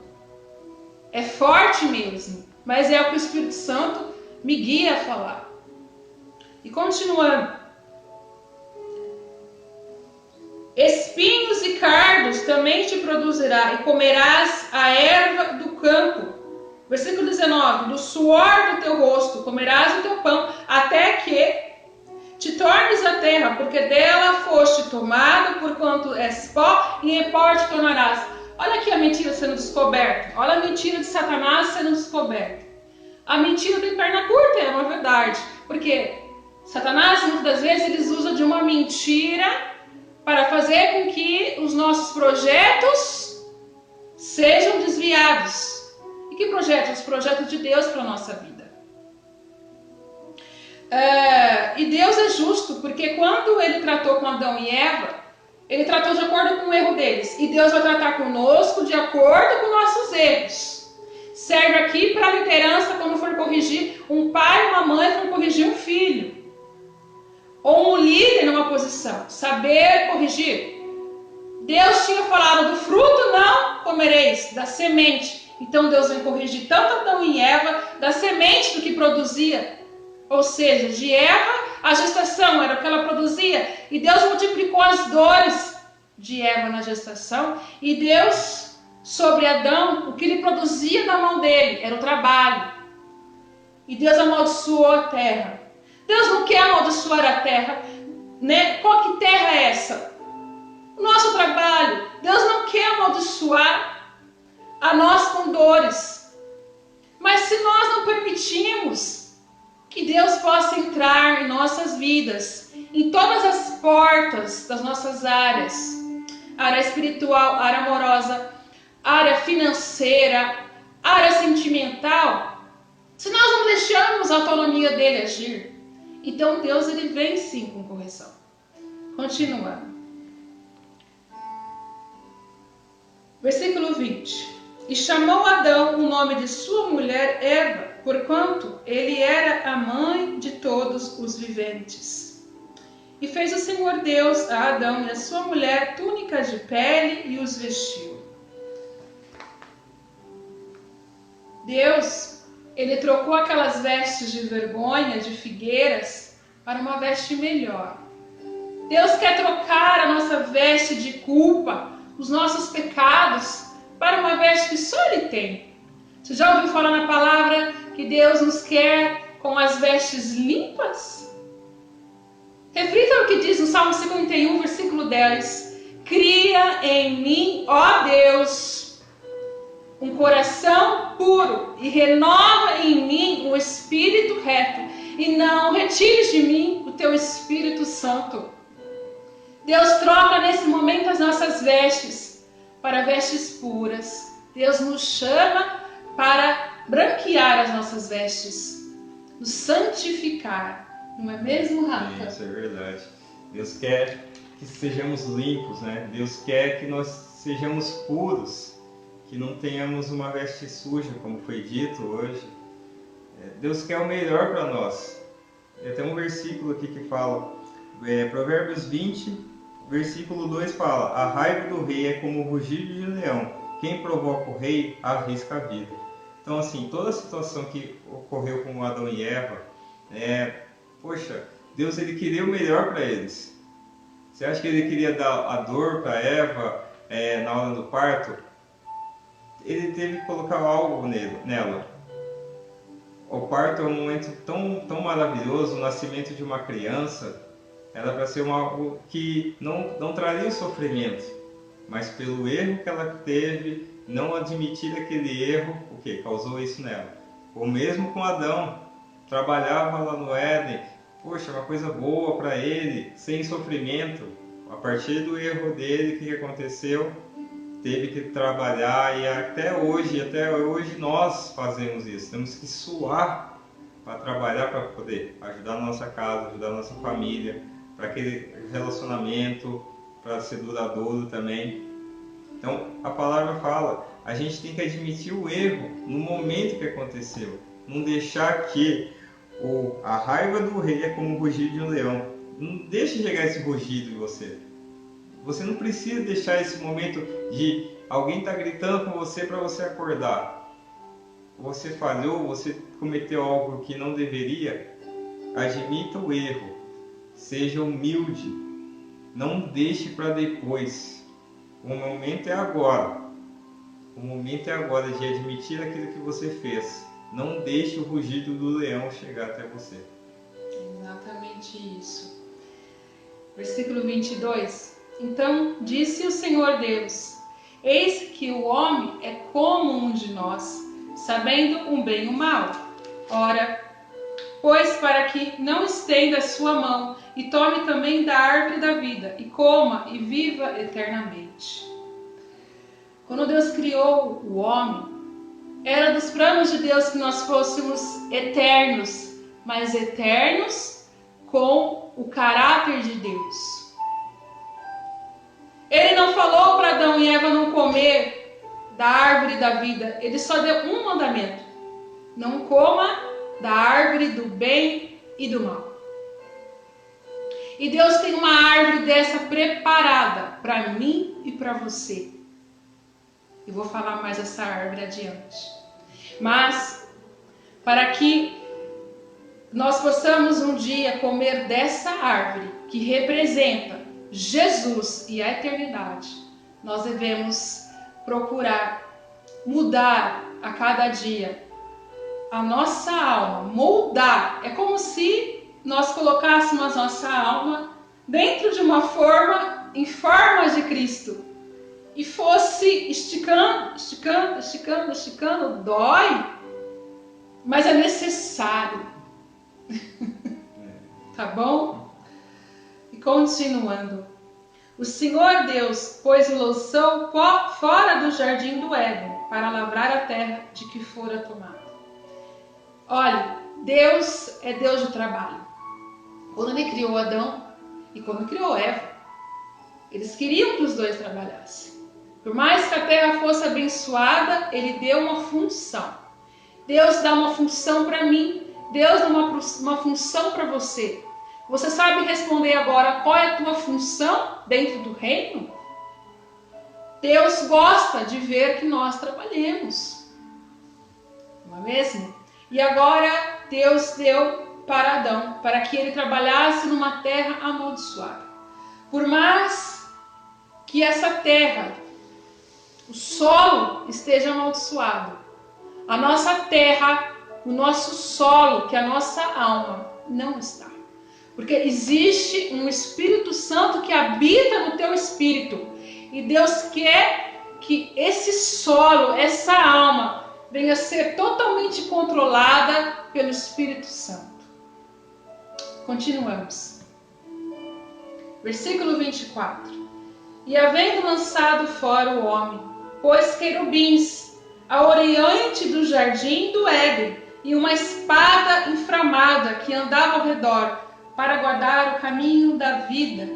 é forte mesmo, mas é o que o Espírito Santo me guia a falar. E continuando. Espinhos e cardos também te produzirá, e comerás a erva do campo. Versículo 19. Do suor do teu rosto comerás o teu pão, até que te tornes a terra, porque dela foste tomado, porquanto és pó, e em pó te tornarás. Olha aqui a mentira sendo descoberta. Olha a mentira de Satanás sendo descoberta. A mentira tem perna curta, é uma verdade. Porque Satanás, muitas das vezes, ele usa de uma mentira para fazer com que os nossos projetos sejam desviados. E que projetos? Os projetos de Deus para a nossa vida. E Deus é justo, porque quando ele tratou com Adão e Eva, ele tratou de acordo com o erro deles. E Deus vai tratar conosco de acordo com nossos erros. Serve aqui para a liderança quando for corrigir um pai, uma mãe, for corrigir um filho. Ou um líder numa posição, saber corrigir. Deus tinha falado do fruto não comereis, da semente. Então Deus vem corrigir tanto Adão e Eva da semente do que produzia. Ou seja, de Eva a gestação era o que ela produzia. E Deus multiplicou as dores de Eva na gestação. E Deus, sobre Adão, o que ele produzia na mão dele era o trabalho. E Deus amaldiçoou a terra. Deus não quer amaldiçoar a terra, né? Qual que terra é essa? O nosso trabalho. Deus não quer amaldiçoar a nós com dores. Mas se nós não permitirmos que Deus possa entrar em nossas vidas, em todas as portas das nossas áreas, área espiritual, área amorosa, área financeira, área sentimental, se nós não deixarmos a autonomia dele agir, então Deus ele vem sim com correção. Continuando. Versículo 20. E chamou Adão o nome de sua mulher Eva, porquanto ele era a mãe de todos os viventes. E fez o Senhor Deus a Adão e a sua mulher túnicas de pele e os vestiu. Deus, ele trocou aquelas vestes de vergonha, de figueiras, para uma veste melhor. Deus quer trocar a nossa veste de culpa, os nossos pecados, para uma veste que só Ele tem. Você já ouviu falar na palavra que Deus nos quer com as vestes limpas? Reflita no que diz no Salmo 51, versículo 10. Cria em mim, ó Deus, um coração puro e renova em mim um espírito reto, e não retires de mim o teu Espírito Santo. Deus troca nesse momento as nossas vestes para vestes puras. Deus nos chama para branquear as nossas vestes, nos santificar. Não é mesmo, Rafa? Isso é verdade. Deus quer que sejamos limpos, né? Deus quer que nós sejamos puros, que não tenhamos uma veste suja, como foi dito hoje. Deus quer o melhor para nós. Tem um versículo aqui que fala, Provérbios 20, versículo 2 fala: a raiva do rei é como o rugido de leão, quem provoca o rei arrisca a vida. Então, assim, toda a situação que ocorreu com Adão e Eva, poxa, Deus ele queria o melhor para eles. Você acha que ele queria dar a dor para Eva na hora do parto? Ele teve que colocar algo nela. O parto é um momento tão maravilhoso, o nascimento de uma criança era para ser algo que não traria sofrimento, mas pelo erro que ela teve, não admitir aquele erro, o que causou isso nela. O mesmo com Adão, trabalhava lá no Éden, poxa, uma coisa boa para ele, sem sofrimento. A partir do erro dele, o que aconteceu? Teve que trabalhar e até hoje nós fazemos isso. Temos que suar para trabalhar, para poder ajudar a nossa casa, ajudar a nossa família, para aquele relacionamento, para ser duradouro também. Então a palavra fala, a gente tem que admitir o erro no momento que aconteceu. Não deixar que a raiva do rei é como o rugido de um leão. Não deixe chegar esse rugido em você. Você não precisa deixar esse momento de alguém estar gritando com você para você acordar. Você falhou, você cometeu algo que não deveria. Admita o erro. Seja humilde. Não deixe para depois. O momento é agora. O momento é agora de admitir aquilo que você fez. Não deixe o rugido do leão chegar até você. Exatamente isso. Versículo 22. Então disse o Senhor Deus: eis que o homem é como um de nós, sabendo o bem e o mal. Ora, pois para que não estenda a sua mão e tome também da árvore da vida, e coma e viva eternamente. Quando Deus criou o homem, era dos planos de Deus que nós fôssemos eternos, mas eternos com o caráter de Deus. Ele não falou para Adão e Eva não comer da árvore da vida. Ele só deu um mandamento: não coma da árvore do bem e do mal. E Deus tem uma árvore dessa preparada para mim e para você. Eu vou falar mais dessa árvore adiante. Mas, para que nós possamos um dia comer dessa árvore, que representa Jesus e a eternidade, nós devemos procurar mudar a cada dia a nossa alma, moldar. É como se nós colocássemos a nossa alma dentro de uma forma, em forma de Cristo, e fosse esticando, dói, mas é necessário. Tá bom? E continuando. O Senhor Deus pôs o loução fora do jardim do Éden para lavrar a terra de que fora tomada. Olha, Deus é Deus de trabalho. Quando Ele criou Adão e quando criou Eva, eles queriam que os dois trabalhassem. Por mais que a terra fosse abençoada, Ele deu uma função. Deus dá uma função para mim, Deus dá uma função para você. Você sabe responder agora qual é a tua função dentro do reino? Deus gosta de ver que nós trabalhemos. Não é mesmo? E agora Deus deu para Adão, para que ele trabalhasse numa terra amaldiçoada. Por mais que essa terra, o solo esteja amaldiçoado, a nossa terra, o nosso solo, que é a nossa alma, não está. Porque existe um Espírito Santo que habita no teu espírito. E Deus quer que esse solo, essa alma, venha a ser totalmente controlada pelo Espírito Santo. Continuamos. Versículo 24. E havendo lançado fora o homem, pôs querubins a oriente do jardim do Éden e uma espada inflamada que andava ao redor, para guardar o caminho da vida,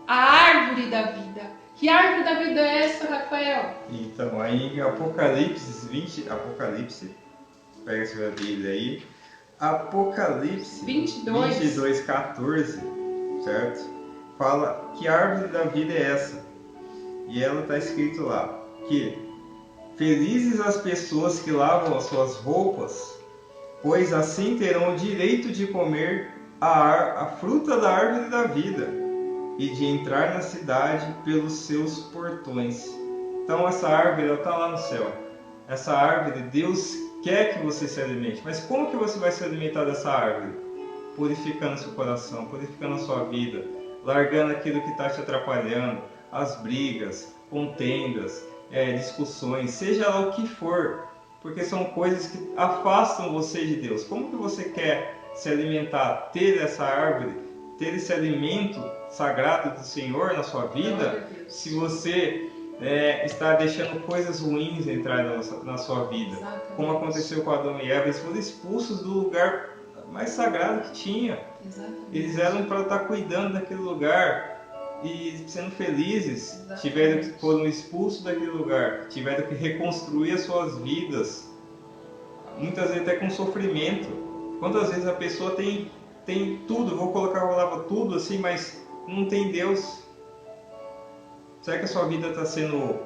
a árvore da vida. Que árvore da vida é essa, Rafael? Então, aí em Apocalipse, pega a sua Bíblia aí, Apocalipse 22, 14, certo? Fala que árvore da vida é essa. E ela está escrito lá, que felizes as pessoas que lavam as suas roupas, pois assim terão o direito de comer a fruta da árvore da vida e de entrar na cidade pelos seus portões. Então essa árvore está lá no céu. Essa árvore, Deus quer que você se alimente. Mas como que você vai se alimentar dessa árvore? Purificando seu coração, purificando a sua vida, largando aquilo que está te atrapalhando, as brigas, contendas, discussões, seja lá o que for, porque são coisas que afastam você de Deus. Como que você quer se alimentar, ter essa árvore, ter esse alimento sagrado do Senhor na sua vida, se você está deixando coisas ruins entrar na sua vida. Exatamente. Como aconteceu com Adão e Eva, eles foram expulsos do lugar mais sagrado que tinha. Exatamente. Eles eram para estar cuidando daquele lugar e sendo felizes. Exatamente. Foram expulsos daquele lugar, tiveram que reconstruir as suas vidas, muitas vezes até com sofrimento. Quantas vezes a pessoa tem tudo, vou colocar a palavra tudo assim, mas não tem Deus. Será que a sua vida está sendo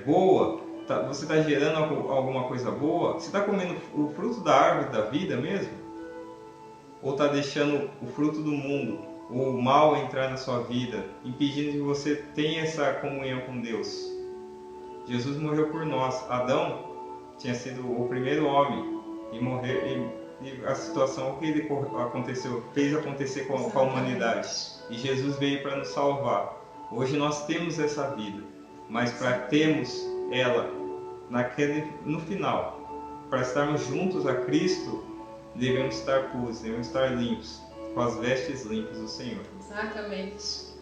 boa? Você está gerando alguma coisa boa? Você está comendo o fruto da árvore da vida mesmo? Ou está deixando o fruto do mundo, o mal entrar na sua vida, impedindo que você tenha essa comunhão com Deus? Jesus morreu por nós. Adão tinha sido o primeiro homem e morreu, e a situação que ele fez acontecer com a humanidade. E Jesus veio para nos salvar. Hoje nós temos essa vida, mas para termos ela no final, para estarmos juntos a Cristo, devemos estar puros, devemos estar limpos, com as vestes limpas do Senhor. Exatamente.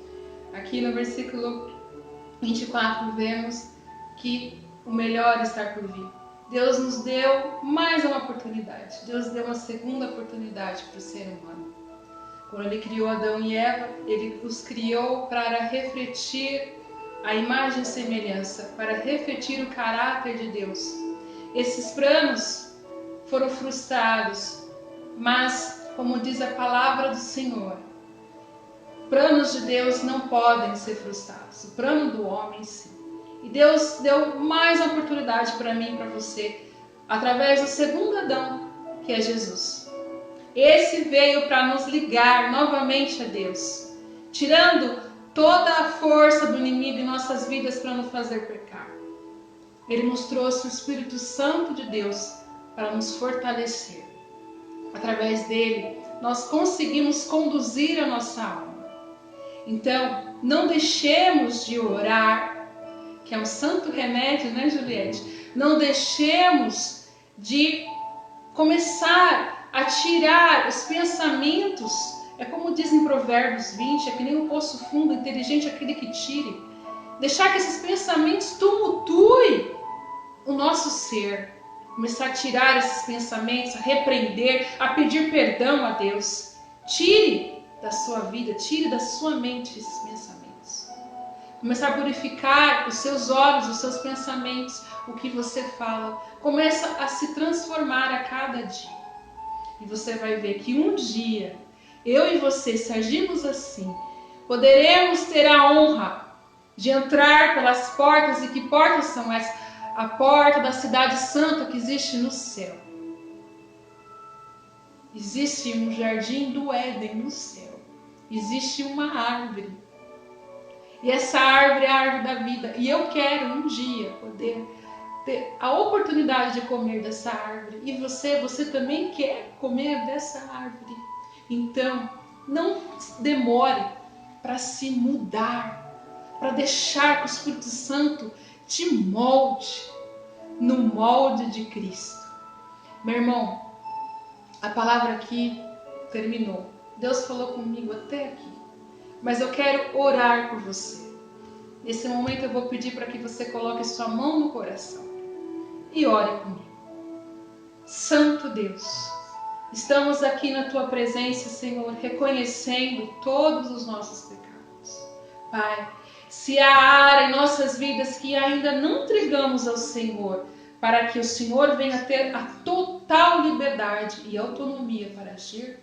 Aqui no versículo 24 vemos que o melhor está por vir. Deus nos deu mais uma oportunidade. Deus deu uma segunda oportunidade para o ser humano. Quando Ele criou Adão e Eva, Ele os criou para refletir a imagem e semelhança, para refletir o caráter de Deus. Esses planos foram frustrados, mas, como diz a palavra do Senhor, planos de Deus não podem ser frustrados. O plano do homem, sim. E Deus deu mais uma oportunidade para mim e para você, através do segundo Adão, que é Jesus. Esse veio para nos ligar novamente a Deus, tirando toda a força do inimigo em nossas vidas para nos fazer pecar. Ele nos trouxe o Espírito Santo de Deus para nos fortalecer. Através dele, nós conseguimos conduzir a nossa alma. Então, não deixemos de orar, que é um santo remédio, né, Juliette? Não deixemos de começar a tirar os pensamentos. É como diz em Provérbios 20, é que nem um poço fundo, inteligente aquele que tire. Deixar que esses pensamentos tumultuem o nosso ser. Começar a tirar esses pensamentos, a repreender, a pedir perdão a Deus. Tire da sua vida, tire da sua mente esses pensamentos. Começar a purificar os seus olhos, os seus pensamentos, o que você fala. Começa a se transformar a cada dia. E você vai ver que um dia, eu e você, se agirmos assim, poderemos ter a honra de entrar pelas portas. E que portas são essas? A porta da cidade santa que existe no céu. Existe um jardim do Éden no céu. Existe uma árvore. E essa árvore é a árvore da vida. E eu quero um dia poder ter a oportunidade de comer dessa árvore. E você também quer comer dessa árvore. Então, não demore para se mudar, para deixar que o Espírito Santo te molde no molde de Cristo. Meu irmão, a palavra aqui terminou. Deus falou comigo até aqui. Mas eu quero orar por você. Nesse momento eu vou pedir para que você coloque sua mão no coração e ore comigo. Santo Deus, estamos aqui na Tua presença, Senhor, reconhecendo todos os nossos pecados. Pai, se há área em nossas vidas que ainda não entregamos ao Senhor, para que o Senhor venha ter a total liberdade e autonomia para agir,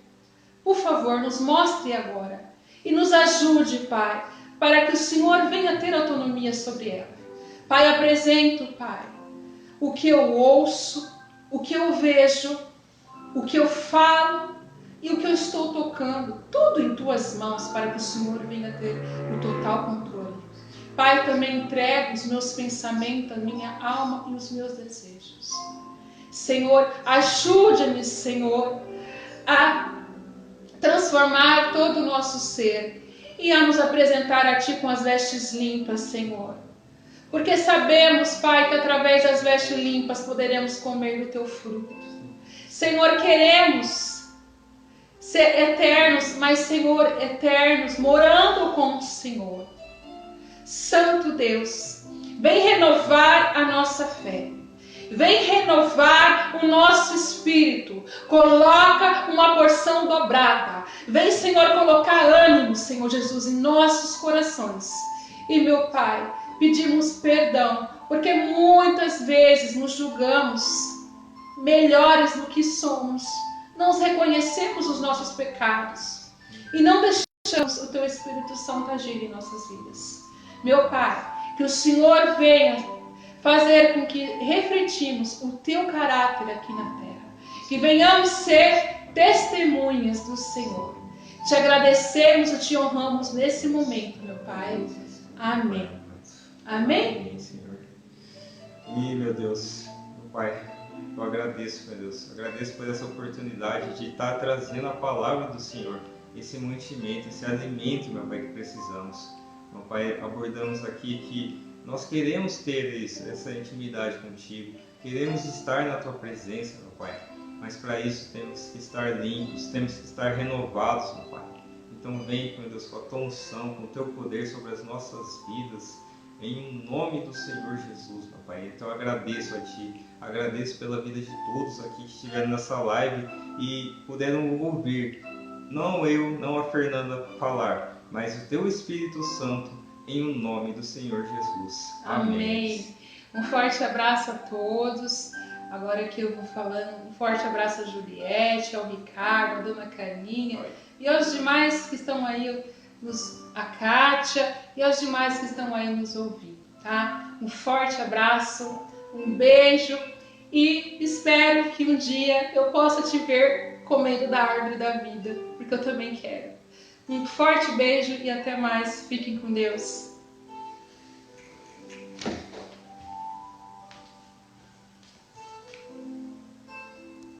por favor, nos mostre agora e nos ajude, Pai, para que o Senhor venha ter autonomia sobre ela. Pai, apresento, Pai, o que eu ouço, o que eu vejo, o que eu falo e o que eu estou tocando, tudo em Tuas mãos, para que o Senhor venha ter o total controle. Pai, também entrego os meus pensamentos, a minha alma e os meus desejos. Senhor, ajude-me, Senhor, a transformar todo o nosso ser e a nos apresentar a Ti com as vestes limpas, Senhor. Porque sabemos, Pai, que através das vestes limpas poderemos comer do Teu fruto. Senhor, queremos eternos, mas, Senhor, eternos, morando com o Senhor. Santo Deus, vem renovar a nossa fé. Vem renovar o nosso espírito. Coloca uma porção dobrada. Vem, Senhor, colocar ânimo, Senhor Jesus, em nossos corações. E, meu Pai, pedimos perdão, porque muitas vezes nos julgamos melhores do que somos. Não reconhecemos os nossos pecados e não deixamos o Teu Espírito Santo agir em nossas vidas. Meu Pai, que o Senhor venha fazer com que refletimos o Teu caráter aqui na terra. Que venhamos ser testemunhas do Senhor. Te agradecemos e Te honramos nesse momento, meu Pai. Amém. Amém? Amém, Senhor. E, meu Deus, meu Pai, eu agradeço, meu Deus. Agradeço por essa oportunidade de estar trazendo a palavra do Senhor. Esse mantimento, esse alimento, meu Pai, que precisamos. Meu Pai, abordamos aqui que nós queremos ter essa intimidade contigo, queremos estar na Tua presença, meu Pai, mas para isso temos que estar limpos, temos que estar renovados, meu Pai. Então vem, meu Deus, com a Tua unção, com o Teu poder sobre as nossas vidas, em nome do Senhor Jesus, meu Pai. Então eu agradeço a Ti, agradeço pela vida de todos aqui que estiveram nessa live e puderam ouvir, não eu, não a Fernanda falar, mas o Teu Espírito Santo, em o nome do Senhor Jesus. Amém. Um forte abraço a todos. Agora que eu vou falando, um forte abraço a Juliette, ao Ricardo, a Dona Carminha e aos demais que estão aí, a Kátia e aos demais que estão aí nos ouvindo, tá? Um forte abraço, um beijo e espero que um dia eu possa te ver comendo da árvore da vida, porque eu também quero. Um forte beijo e até mais. Fiquem com Deus.